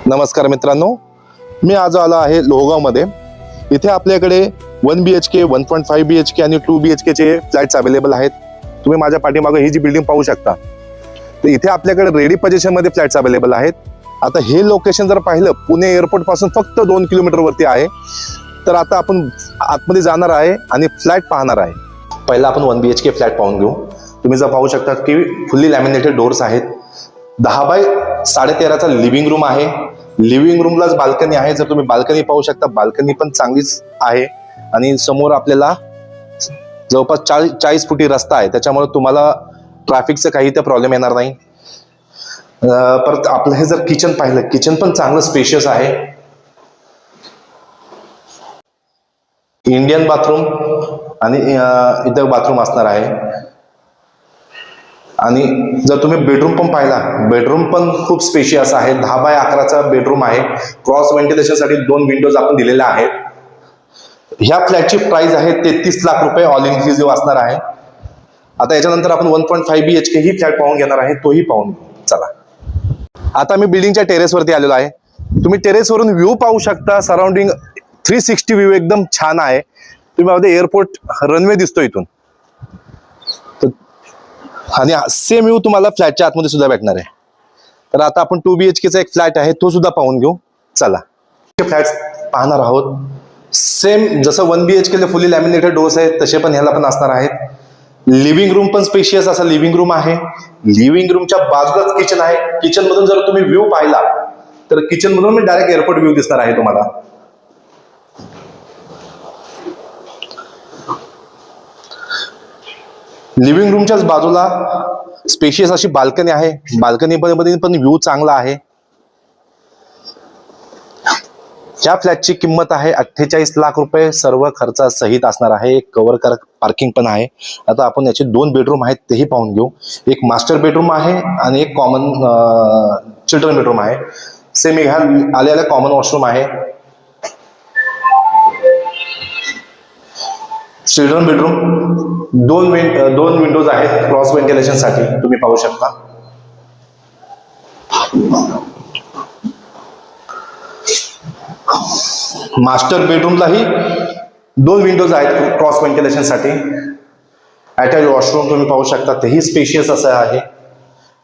नमस्कार मित्रांनो, मी आज आलो आहे लोहगावमध्ये. इथे आपल्याकडे 1 BHK, 1.5 BHK आणि 2 BHK चे फ्लॅट्स अवेलेबल आहेत. तुम्ही माझ्या पाठीमागे ही जी बिल्डिंग पाहू शकता, तर इथे आपल्याकडे रेडी पोझिशन मध्ये फ्लॅट्स अवेलेबल आहेत. आता हे लोकेशन जर पाहिलं, पुणे एअरपोर्ट पासून फक्त 2 किलोमीटर वरती आहे. तर आता आपण आतमध्ये जाणार आहे आणि फ्लॅट पाहणार आहे. पहिला आपण 1 BHK फ्लॅट पाहून घेऊ. तुम्ही जर पाहू शकता की फुल्ली लॅमिनेटेड डोर्स आहेत. 10 बाय 13.5चा लिव्हिंग रूम आहे. लिव्हिंग रूमलाच बाल्कनी आहे. जर तुम्ही बाल्कनी पाहू शकता, बाल्कनी पण चांगलीच आहे. आणि समोर आपल्याला जवळपास 40 फुटी रस्ता आहे, त्याच्यामुळे तुम्हाला ट्रॅफिकचा काही तर प्रॉब्लेम येणार नाही. परत आपलं हे जर किचन पाहिलं, किचन पण चांगलं स्पेशियस आहे. इंडियन बाथरूम आणि इथं बाथरूम असणार आहे. आणि जर तुम्ही बेडरूम पण पाहिला, बेडरूम पण खूप स्पेशियस आहे. 10 बाय 11चा बेडरूम आहे. क्रॉस व्हेंटिलेशन साठी 2 विंडोज आपण दिलेल्या आहेत. ह्या फ्लॅटची प्राइस आहे 33 लाख रुपये, ऑल इन्क्लुसिव्ह असणार आहे. आता याच्यानंतर आपण 1.5 BHK ही फ्लॅट पाहून घेणार आहे, तोही पाहून चला. आता मी बिल्डिंगच्या टेरेसवरती आलेलो आहे. तुम्ही टेरेसवरून व्ह्यू पाहू शकता. सराउंडिंग 360 व्ह्यू एकदम छान आहे. तुम्ही बघा, एअरपोर्ट रनवे दिसतो इथून. आणि सेम व्ह्यू तुम्हाला फ्लॅटच्या आतमध्ये सुद्धा भेटणार आहे. तर आता आपण 2 BHKचा एक फ्लॅट आहे, तो सुद्धा पाहून घेऊ चला. फ्लॅट पाहणार आहोत. सेम जसं 1 BHK फुली लॅमिनेटेड डोर्स आहेत, तसे पण ह्याला पण असणार आहेत. लिव्हिंग रूम पण स्पेशियस असा लिव्हिंग रूम आहे. लिव्हिंग रूमच्या बाजूलाच किचन आहे. किचन मधून जर तुम्ही व्ह्यू पाहिला, तर किचन मधून डायरेक्ट एअरपोर्ट व्ह्यू दिसणार आहे तुम्हाला. लिव्हिंग रूमच्याच बाजूला स्पेशियस अशी बाल्कनी आहे. बाल्कनी मध्ये पण व्ह्यू चांगला आहे. ह्या फ्लॅटची किंमत आहे 48 लाख रुपये, सर्व खर्चासहित असणार आहे. एक कव्हर कर पार्किंग पण आहे. आता आपण याचे 2 बेडरूम आहेत, तेही पाहून घेऊ. एक मास्टर बेडरूम आहे आणि एक कॉमन चिल्ड्रन बेडरूम आहे. सेम ह्या आलेला कॉमन वॉशरूम आहे. चिल्ड्रन बेडरूम 2 विंडोज आहेत क्रॉस व्हेंटिलेशन साठी, तुम्ही पाहू शकता. मास्टर बेडरूमलाही 2 विंडोज आहेत क्रॉस व्हेंटिलेशन साठी. अटॅच वॉशरूम तुम्ही पाहू शकता, तेही स्पेशियस असं आहे.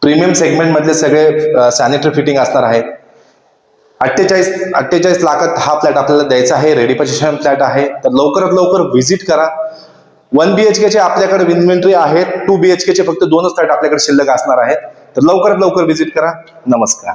प्रीमियम सेगमेंट मधले सगळे सॅनिटरी फिटिंग असणार आहेत. 48 लाखात हा फ्लॅट आपल्याला द्यायचा आहे. रेडी पोझिशन फ्लॅट आहे. तर लवकरात लवकर व्हिजिट करा. 1 BHK चे आपल्याकडे इन्व्हेंटरी आहेत. 2 BHK चे फक्त 2च फ्लॅट आपल्याकडे शिल्लक असणार आहेत. तर लवकरात लवकर व्हिजिट करा. नमस्कार.